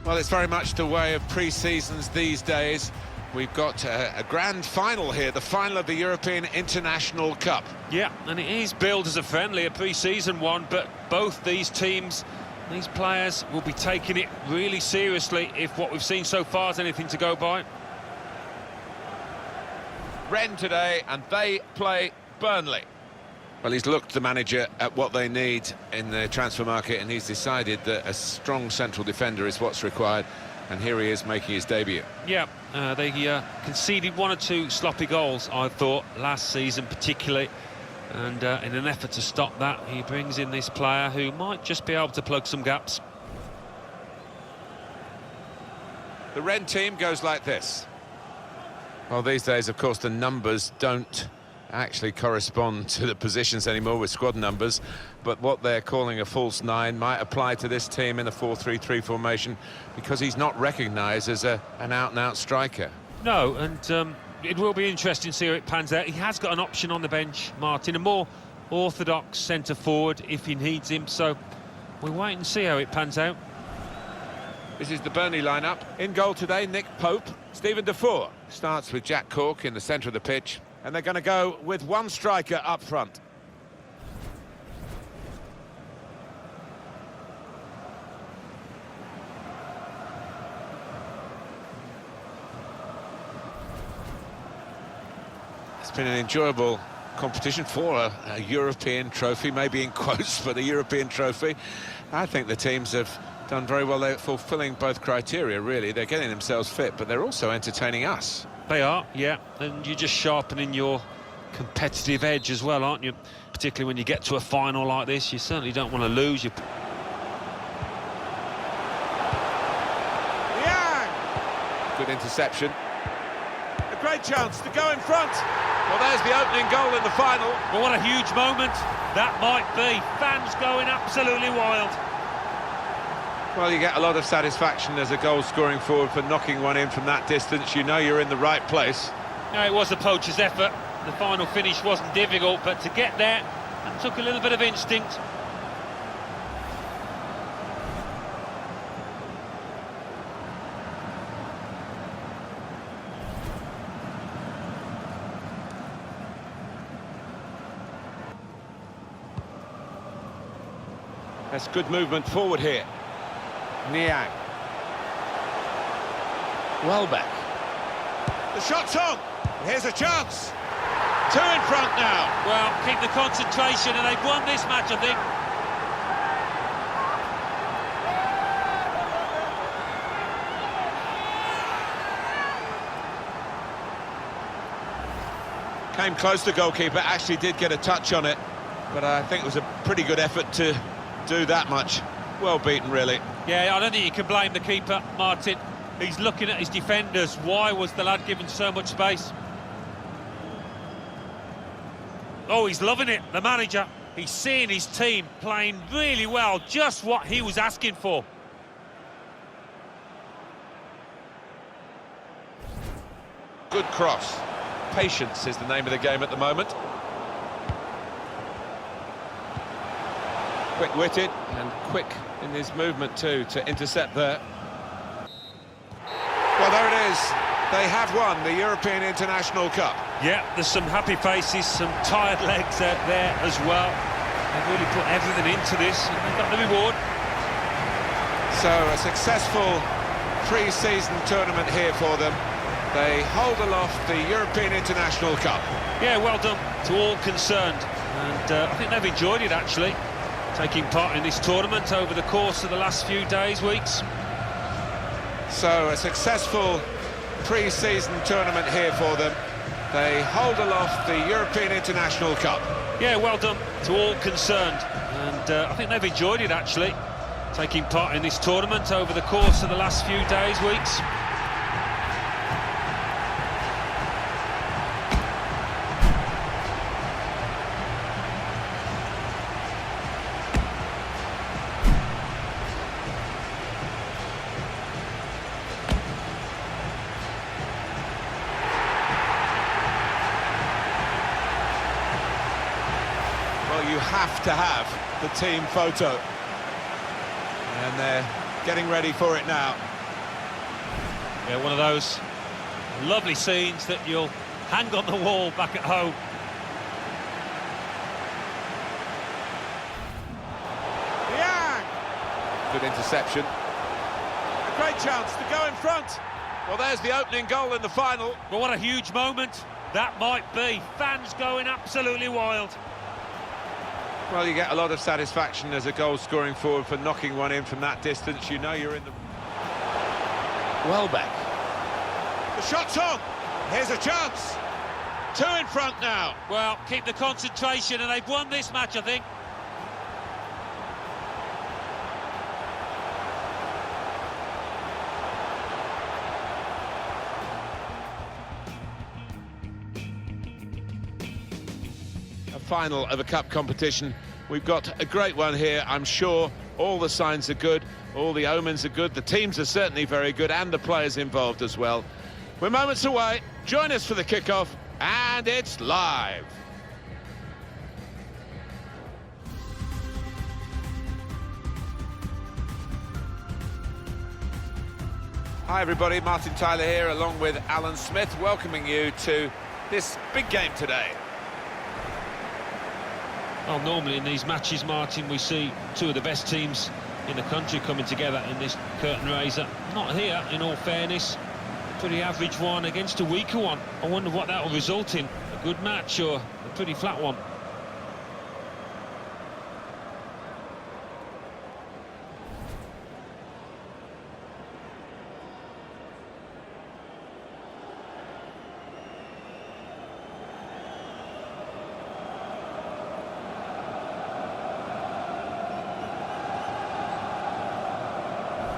Well, it's very much the way of pre-seasons these days. We've got a grand final here, the final of the European International Cup. Yeah, and it is billed as a friendly, a pre-season one, but both these teams, these players will be taking it really seriously if what we've seen so far is anything to go by. Rennes today, and they play Burnley. Well, he's looked, the manager, at what they need in the transfer market, and he's decided that a strong central defender is what's required, and here he is making his debut. Yeah, they conceded one or two sloppy goals, I thought, last season particularly, and in an effort to stop that, he brings in this player who might just be able to plug some gaps. The Rennes team goes like this. Well, these days, of course, the numbers don't actually correspond to the positions anymore with squad numbers, but what they're calling a false nine might apply to this team in the 4-3-3 formation, because he's not recognised as an out-and-out striker. No, and it will be interesting to see how it pans out. He has got an option on the bench, Martin, a more orthodox centre-forward if he needs him, so we'll wait and see how it pans out. This is the Burnley lineup. In goal today, Nick Pope. Stephen Defour starts with Jack Cork in the centre of the pitch, and they're going to go with one striker up front. It's been an enjoyable competition for a European trophy, maybe in quotes, but a European trophy. I think the teams have done very well. They're fulfilling both criteria, really. They're getting themselves fit, but they're also entertaining us. They are, yeah, and you're just sharpening your competitive edge as well, aren't you? Particularly when you get to a final like this, you certainly don't want to lose. Good interception. A great chance to go in front. Well, there's the opening goal in the final. Well, what a huge moment that might be. Fans going absolutely wild. Well, you get a lot of satisfaction as a goal-scoring forward for knocking one in from that distance. You know you're in the right place. Yeah, it was a poacher's effort. The final finish wasn't difficult, but to get there, it took a little bit of instinct. That's good movement forward here. Niang. Welbeck. The shot's on. Here's a chance. Two in front now. Well, keep the concentration, and they've won this match, I think. Came close, the goalkeeper, actually did get a touch on it, but I think it was a pretty good effort to do that much. Well beaten, really. Yeah, I don't think you can blame the keeper, Martin. He's looking at his defenders. Why was the lad given so much space? Oh, he's loving it, the manager. He's seeing his team playing really well, just what he was asking for. Good cross. Patience is the name of the game at the moment. Quick-witted and quick in his movement too to intercept there. Well, there it is. They have won the European International Cup. Yeah, there's some happy faces, some tired legs out there as well. They've really put everything into this, and they've got the reward. So a successful pre-season tournament here for them. They hold aloft the European International Cup. Yeah, well done to all concerned, and I think they've enjoyed it actually, taking part in this tournament over the course of the last few days, weeks. So a successful pre-season tournament here for them. They hold aloft the European International Cup. Yeah, well done to all concerned, and I think they've enjoyed it actually, taking part in this tournament over the course of the last few days, weeks. You have to have the team photo, and they're getting ready for it now. Yeah, one of those lovely scenes that you'll hang on the wall back at home. Good interception. A great chance to go in front. Well, there's the opening goal in the final. Well, what a huge moment that might be. Fans going absolutely wild. Well, you get a lot of satisfaction as a goal-scoring forward for knocking one in from that distance. You know you're in the... Welbeck. The shot's on. Here's a chance. Two in front now. Well, keep the concentration, and they've won this match, I think. Final of a cup competition. We've got a great one here. I'm sure all the signs are good, all the omens are good, the teams are certainly very good, and the players involved as well. We're moments away. Join us for the kickoff, and it's live. Hi everybody, Martin Tyler here along with Alan Smith, welcoming you to this big game today. Well, normally in these matches, Martin, we see two of the best teams in the country coming together in this curtain raiser. Not here, in all fairness. Pretty average one against a weaker one. I wonder what that will result in. A good match or a pretty flat one.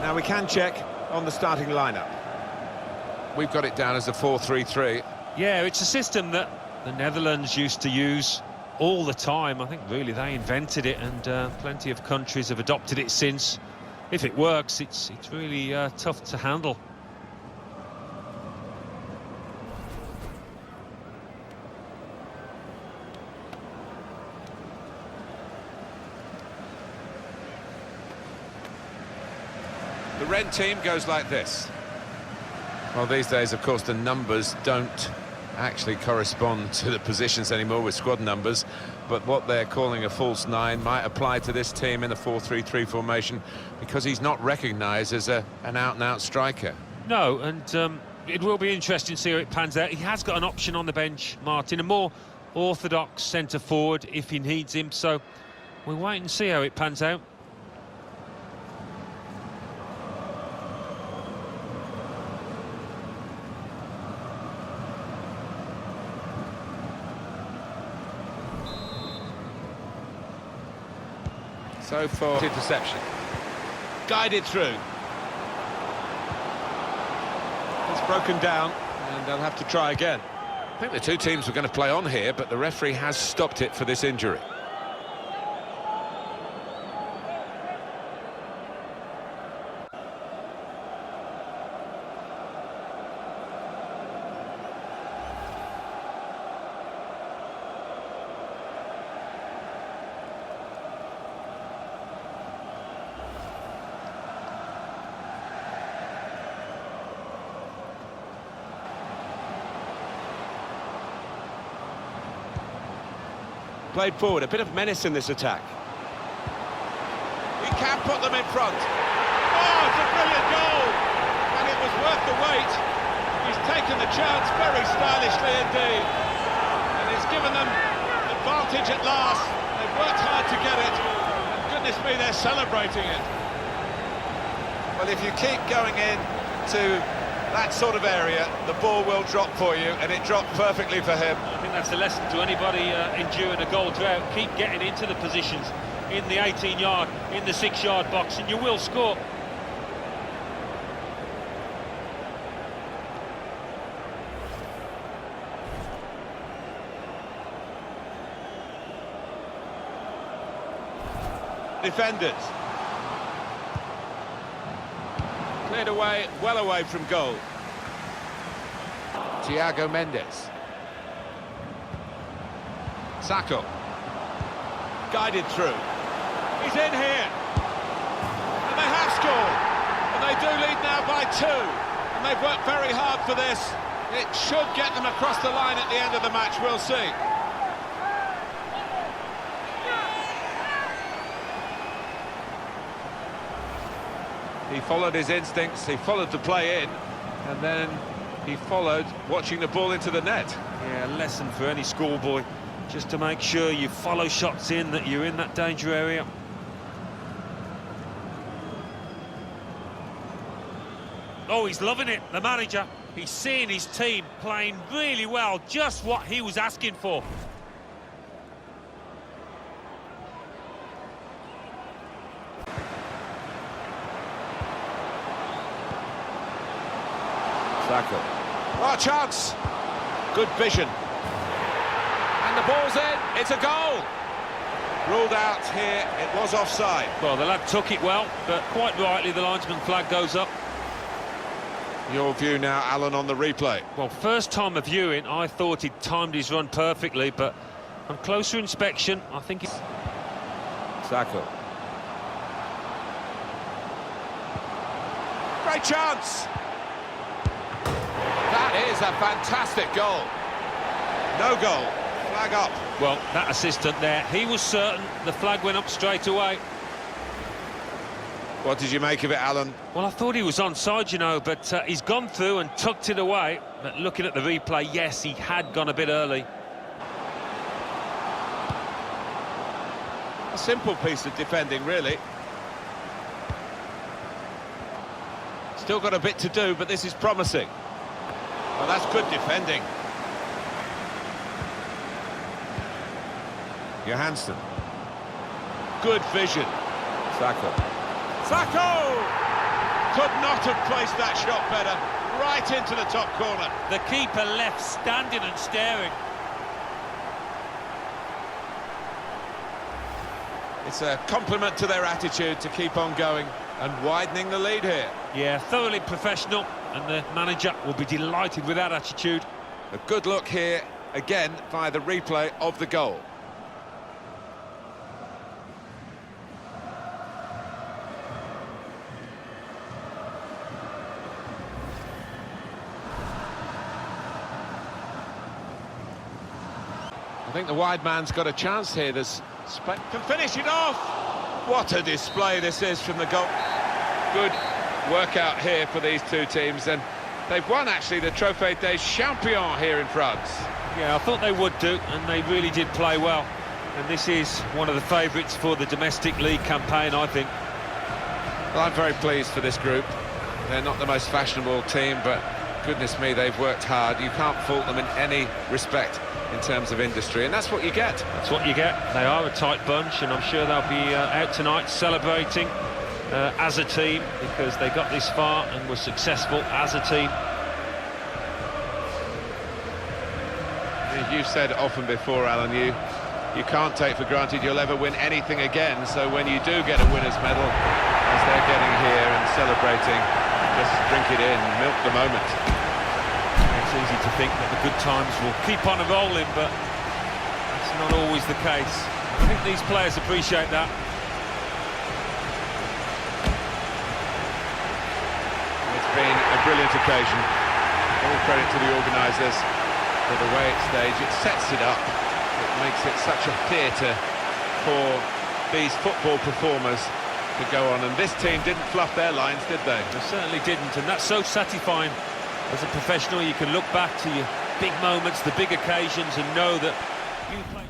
Now we can check on the starting lineup. We've got it down as a 4-3-3. Yeah, it's a system that the Netherlands used to use all the time. I think really they invented it, and plenty of countries have adopted it since. If it works, it's really tough to handle. The Red team goes like this. Well, these days, of course, the numbers don't actually correspond to the positions anymore with squad numbers, but what they're calling a false nine might apply to this team in a 4-3-3 formation because he's not recognised as an out-and-out striker. No, and it will be interesting to see how it pans out. He has got an option on the bench, Martin, a more orthodox centre-forward if he needs him, so we'll wait and see how it pans out. So for interception, guided through. It's broken down, and they'll have to try again. I think the two teams were going to play on here, but the referee has stopped it for this injury. Played forward, a bit of menace in this attack. He can put them in front. Oh, it's a brilliant goal! And it was worth the wait. He's taken the chance very stylishly indeed. And it's given them advantage at last. They've worked hard to get it. And goodness me, they're celebrating it. Well, if you keep going in to that sort of area, the ball will drop for you, and it dropped perfectly for him. I think that's the lesson to anybody enduring a goal drought. Keep getting into the positions in the 18-yard, in the 6-yard box, and you will score. Defenders. Cleared away, well away from goal. Thiago Mendes. Sacco. Guided through. He's in here. And they have scored. And they do lead now by 2. And they've worked very hard for this. It should get them across the line at the end of the match, we'll see. He followed his instincts, he followed the play in, and then he followed watching the ball into the net. Yeah, a lesson for any schoolboy, just to make sure you follow shots in, that you're in that danger area. Oh, he's loving it, the manager. He's seeing his team playing really well, just what he was asking for. Saka. Oh, chance! Good vision. And the ball's in, it's a goal! Ruled out here, it was offside. Well, the lad took it well, but quite rightly the linesman flag goes up. Your view now, Alan, on the replay. Well, first time of viewing, I thought he'd timed his run perfectly, but on closer inspection, I think it's... Saka. Great chance! That is a fantastic goal. No goal. Flag up. Well, that assistant there, he was certain the flag went up straight away. What did you make of it, Alan? Well, I thought he was onside, you know, but he's gone through and tucked it away. But looking at the replay, yes, he had gone a bit early. A simple piece of defending, really. Still got a bit to do, but this is promising. Well, that's good defending. Johansson. Good vision. Saka. Sako! Could not have placed that shot better. Right into the top corner. The keeper left standing and staring. It's a compliment to their attitude to keep on going and widening the lead here. Yeah, thoroughly professional, and the manager will be delighted with that attitude. A good look here, again, via the replay of the goal. I think the wide man's got a chance here. There's can finish it off. What a display this is from the goal. Good workout here for these two teams, and they've won actually the Trophée des Champions here in France. Yeah, I thought they would do, and they really did play well. And this is one of the favourites for the domestic league campaign, I think. Well, I'm very pleased for this group. They're not the most fashionable team, but goodness me, they've worked hard. You can't fault them in any respect in terms of industry, and that's what you get. That's what you get. They are a tight bunch, and I'm sure they'll be out tonight celebrating as a team, because they got this far and were successful as a team. You've said often before, Alan, you can't take for granted you'll ever win anything again, so when you do get a winner's medal, as they're getting here and celebrating, just drink it in, milk the moment. It's easy to think that the good times will keep on rolling, but that's not always the case. I think these players appreciate that. It's been a brilliant occasion. All credit to the organisers for the way it's staged. It sets it up. It makes it such a theatre for these football performers to go on. And this team didn't fluff their lines, did they? They certainly didn't, and that's so satisfying. As a professional, you can look back to your big moments, the big occasions, and know that you played.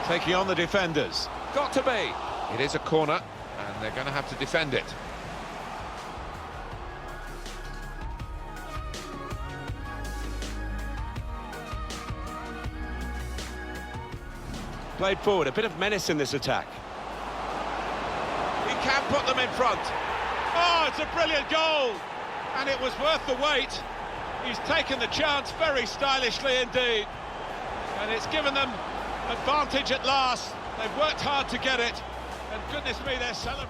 Taking on the defenders. Got to be. It is a corner, and they're going to have to defend it. Played forward, a bit of menace in this attack. He can put them in front. Oh, it's a brilliant goal! And it was worth the wait. He's taken the chance very stylishly indeed. And it's given them advantage at last. They've worked hard to get it. And goodness me, they're celebrating.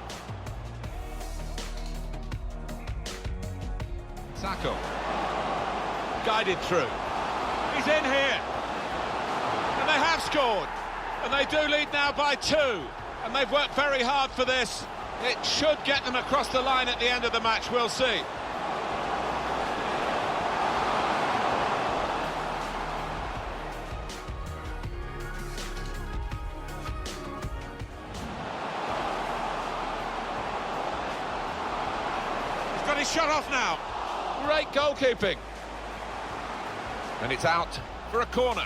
Sako. Guided through. He's in here. And they have scored. And they do lead now by 2. And they've worked very hard for this. It should get them across the line at the end of the match, we'll see. He's got his shot off now. Great goalkeeping. And it's out for a corner.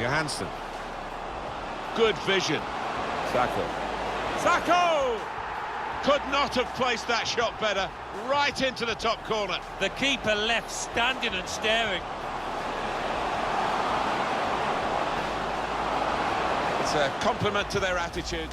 Johansson. Good vision. Sacco! Could not have placed that shot better. Right into the top corner. The keeper left standing and staring. It's a compliment to their attitude.